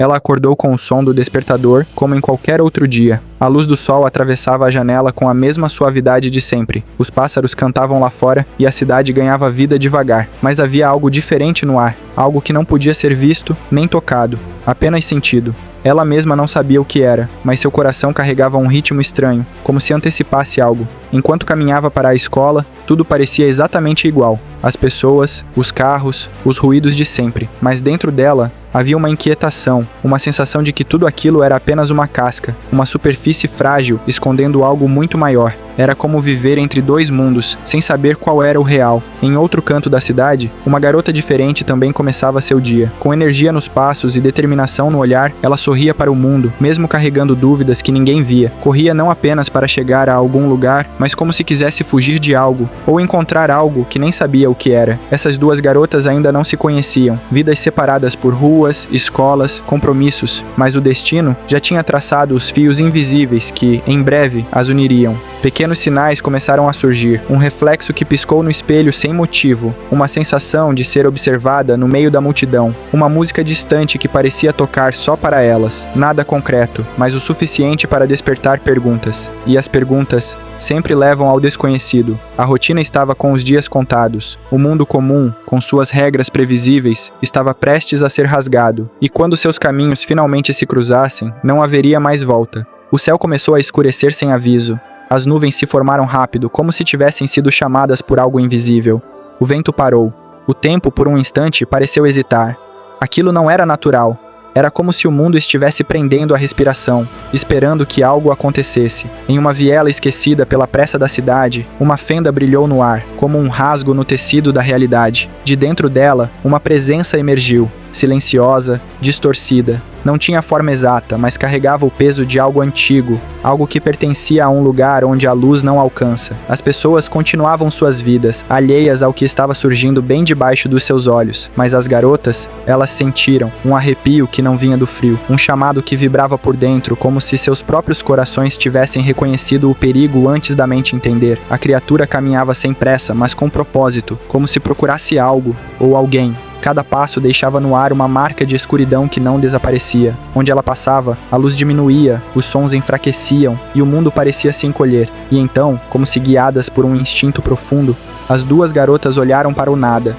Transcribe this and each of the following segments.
Ela acordou com o som do despertador, como em qualquer outro dia. A luz do sol atravessava a janela com a mesma suavidade de sempre. Os pássaros cantavam lá fora e a cidade ganhava vida devagar. Mas havia algo diferente no ar, algo que não podia ser visto nem tocado, apenas sentido. Ela mesma não sabia o que era, mas seu coração carregava um ritmo estranho, como se antecipasse algo. Enquanto caminhava para a escola, tudo parecia exatamente igual. As pessoas, os carros, os ruídos de sempre. Mas dentro dela, havia uma inquietação, uma sensação de que tudo aquilo era apenas uma casca, uma superfície frágil escondendo algo muito maior. Era como viver entre dois mundos, sem saber qual era o real. Em outro canto da cidade, uma garota diferente também começava seu dia. Com energia nos passos e determinação no olhar, ela sorria para o mundo, mesmo carregando dúvidas que ninguém via. Corria não apenas para chegar a algum lugar, mas como se quisesse fugir de algo, ou encontrar algo que nem sabia o que era. Essas duas garotas ainda não se conheciam, vidas separadas por ruas, escolas, compromissos, mas o destino já tinha traçado os fios invisíveis que, em breve, as uniriam. Pequenos sinais começaram a surgir, um reflexo que piscou no espelho sem motivo, uma sensação de ser observada no meio da multidão, uma música distante que parecia tocar só para elas, nada concreto, mas o suficiente para despertar perguntas. E as perguntas sempre levam ao desconhecido. A rotina estava com os dias contados. O mundo comum, com suas regras previsíveis, estava prestes a ser rasgado, e quando seus caminhos finalmente se cruzassem, não haveria mais volta. O céu começou a escurecer sem aviso. As nuvens se formaram rápido, como se tivessem sido chamadas por algo invisível. O vento parou. O tempo, por um instante, pareceu hesitar. Aquilo não era natural. Era como se o mundo estivesse prendendo a respiração, esperando que algo acontecesse. Em uma viela esquecida pela pressa da cidade, uma fenda brilhou no ar, como um rasgo no tecido da realidade. De dentro dela, uma presença emergiu, silenciosa, distorcida. Não tinha forma exata, mas carregava o peso de algo antigo, algo que pertencia a um lugar onde a luz não alcança. As pessoas continuavam suas vidas, alheias ao que estava surgindo bem debaixo dos seus olhos. Mas as garotas, elas sentiram um arrepio que não vinha do frio, um chamado que vibrava por dentro, como se seus próprios corações tivessem reconhecido o perigo antes da mente entender. A criatura caminhava sem pressa, mas com propósito, como se procurasse algo ou alguém. Cada passo deixava no ar uma marca de escuridão que não desaparecia. Onde ela passava, a luz diminuía, os sons enfraqueciam e o mundo parecia se encolher. E então, como se guiadas por um instinto profundo, as duas garotas olharam para o nada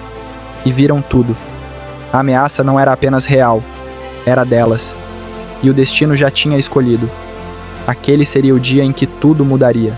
e viram tudo. A ameaça não era apenas real, era delas. E o destino já tinha escolhido. Aquele seria o dia em que tudo mudaria.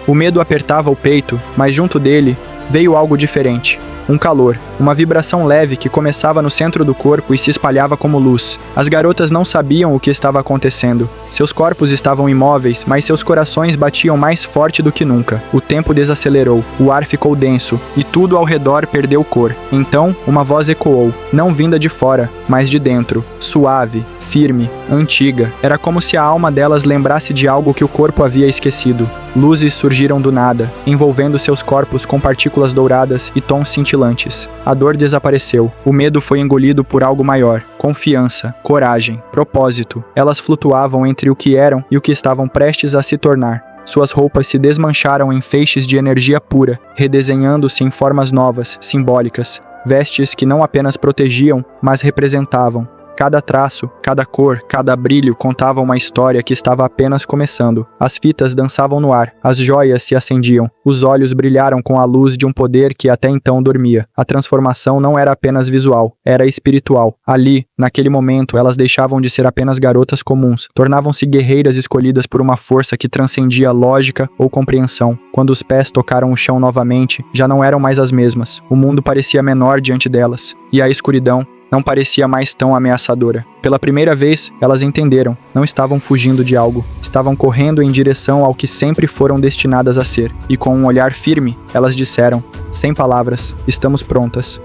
O medo apertava o peito, mas junto dele veio algo diferente. Um calor, uma vibração leve que começava no centro do corpo e se espalhava como luz. As garotas não sabiam o que estava acontecendo. Seus corpos estavam imóveis, mas seus corações batiam mais forte do que nunca. O tempo desacelerou, o ar ficou denso, e tudo ao redor perdeu cor. Então, uma voz ecoou, não vinda de fora, mas de dentro, suave, firme, antiga. Era como se a alma delas lembrasse de algo que o corpo havia esquecido. Luzes surgiram do nada, envolvendo seus corpos com partículas douradas e tons cintilantes. A dor desapareceu. O medo foi engolido por algo maior. Confiança, coragem, propósito. Elas flutuavam entre o que eram e o que estavam prestes a se tornar. Suas roupas se desmancharam em feixes de energia pura, redesenhando-se em formas novas, simbólicas. Vestes que não apenas protegiam, mas representavam. Cada traço, cada cor, cada brilho contava uma história que estava apenas começando. As fitas dançavam no ar, as joias se acendiam, os olhos brilharam com a luz de um poder que até então dormia. A transformação não era apenas visual, era espiritual. Ali, naquele momento, elas deixavam de ser apenas garotas comuns, tornavam-se guerreiras escolhidas por uma força que transcendia lógica ou compreensão. Quando os pés tocaram o chão novamente, já não eram mais as mesmas. O mundo parecia menor diante delas, e a escuridão não parecia mais tão ameaçadora. Pela primeira vez, elas entenderam. Não estavam fugindo de algo. Estavam correndo em direção ao que sempre foram destinadas a ser. E com um olhar firme, elas disseram, sem palavras, estamos prontas.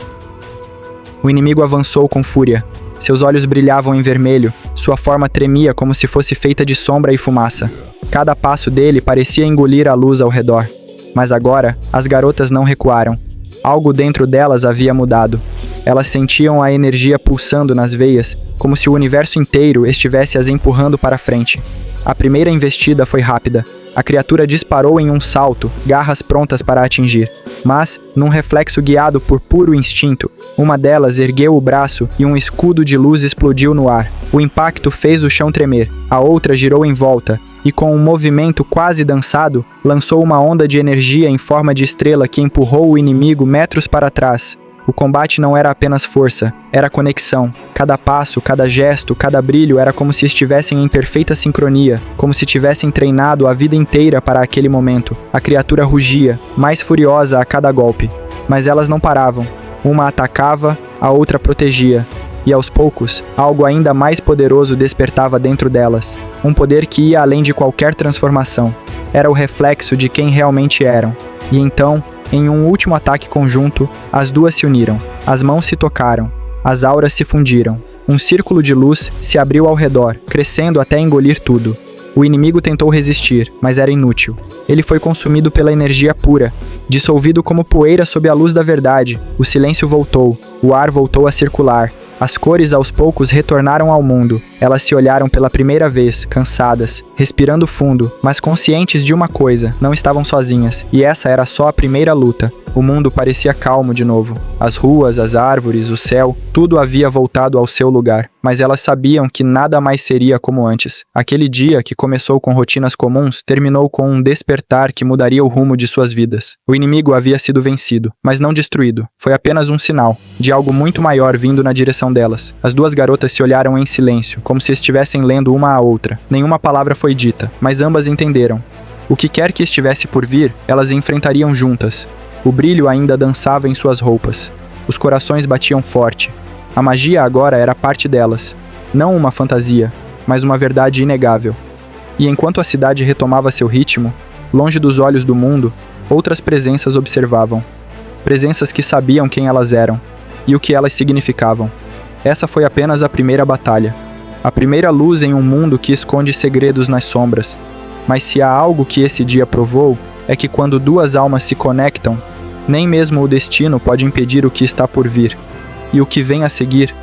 O inimigo avançou com fúria. Seus olhos brilhavam em vermelho. Sua forma tremia como se fosse feita de sombra e fumaça. Cada passo dele parecia engolir a luz ao redor. Mas agora, as garotas não recuaram. Algo dentro delas havia mudado. Elas sentiam a energia pulsando nas veias, como se o universo inteiro estivesse as empurrando para frente. A primeira investida foi rápida. A criatura disparou em um salto, garras prontas para atingir. Mas, num reflexo guiado por puro instinto, uma delas ergueu o braço e um escudo de luz explodiu no ar. O impacto fez o chão tremer. A outra girou em volta e, com um movimento quase dançado, lançou uma onda de energia em forma de estrela que empurrou o inimigo metros para trás. O combate não era apenas força, era conexão. Cada passo, cada gesto, cada brilho era como se estivessem em perfeita sincronia, como se tivessem treinado a vida inteira para aquele momento. A criatura rugia, mais furiosa a cada golpe. Mas elas não paravam. Uma atacava, a outra protegia. E aos poucos, algo ainda mais poderoso despertava dentro delas. Um poder que ia além de qualquer transformação. Era o reflexo de quem realmente eram. E então, em um último ataque conjunto, as duas se uniram. As mãos se tocaram. As auras se fundiram. Um círculo de luz se abriu ao redor, crescendo até engolir tudo. O inimigo tentou resistir, mas era inútil. Ele foi consumido pela energia pura, dissolvido como poeira sob a luz da verdade. O silêncio voltou. O ar voltou a circular. As cores aos poucos retornaram ao mundo. Elas se olharam pela primeira vez, cansadas, respirando fundo, mas conscientes de uma coisa: não estavam sozinhas. E essa era só a primeira luta. O mundo parecia calmo de novo. As ruas, as árvores, o céu, tudo havia voltado ao seu lugar. Mas elas sabiam que nada mais seria como antes. Aquele dia, que começou com rotinas comuns, terminou com um despertar que mudaria o rumo de suas vidas. O inimigo havia sido vencido, mas não destruído. Foi apenas um sinal de algo muito maior vindo na direção delas. As duas garotas se olharam em silêncio, como se estivessem lendo uma à outra. Nenhuma palavra foi dita, mas ambas entenderam. O que quer que estivesse por vir, elas enfrentariam juntas. O brilho ainda dançava em suas roupas. Os corações batiam forte. A magia agora era parte delas. Não uma fantasia, mas uma verdade inegável. E enquanto a cidade retomava seu ritmo, longe dos olhos do mundo, outras presenças observavam. Presenças que sabiam quem elas eram e o que elas significavam. Essa foi apenas a primeira batalha. A primeira luz em um mundo que esconde segredos nas sombras. Mas se há algo que esse dia provou, é que quando duas almas se conectam, nem mesmo o destino pode impedir o que está por vir. E o que vem a seguir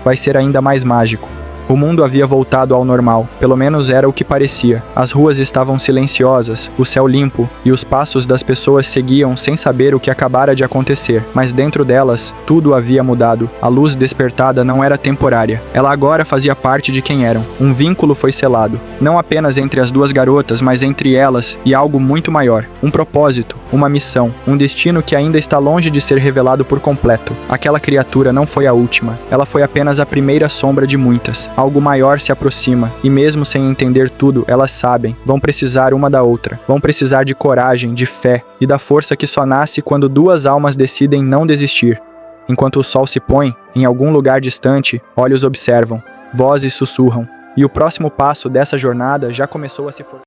vai ser ainda mais mágico. O mundo havia voltado ao normal, pelo menos era o que parecia. As ruas estavam silenciosas, o céu limpo, e os passos das pessoas seguiam sem saber o que acabara de acontecer. Mas dentro delas, tudo havia mudado. A luz despertada não era temporária. Ela agora fazia parte de quem eram. Um vínculo foi selado, não apenas entre as duas garotas, mas entre elas e algo muito maior. Um propósito, uma missão, um destino que ainda está longe de ser revelado por completo. Aquela criatura não foi a última. Ela foi apenas a primeira sombra de muitas. Algo maior se aproxima, e mesmo sem entender tudo, elas sabem, vão precisar uma da outra. Vão precisar de coragem, de fé e da força que só nasce quando duas almas decidem não desistir. Enquanto o sol se põe, em algum lugar distante, olhos observam, vozes sussurram, e o próximo passo dessa jornada já começou a se formar.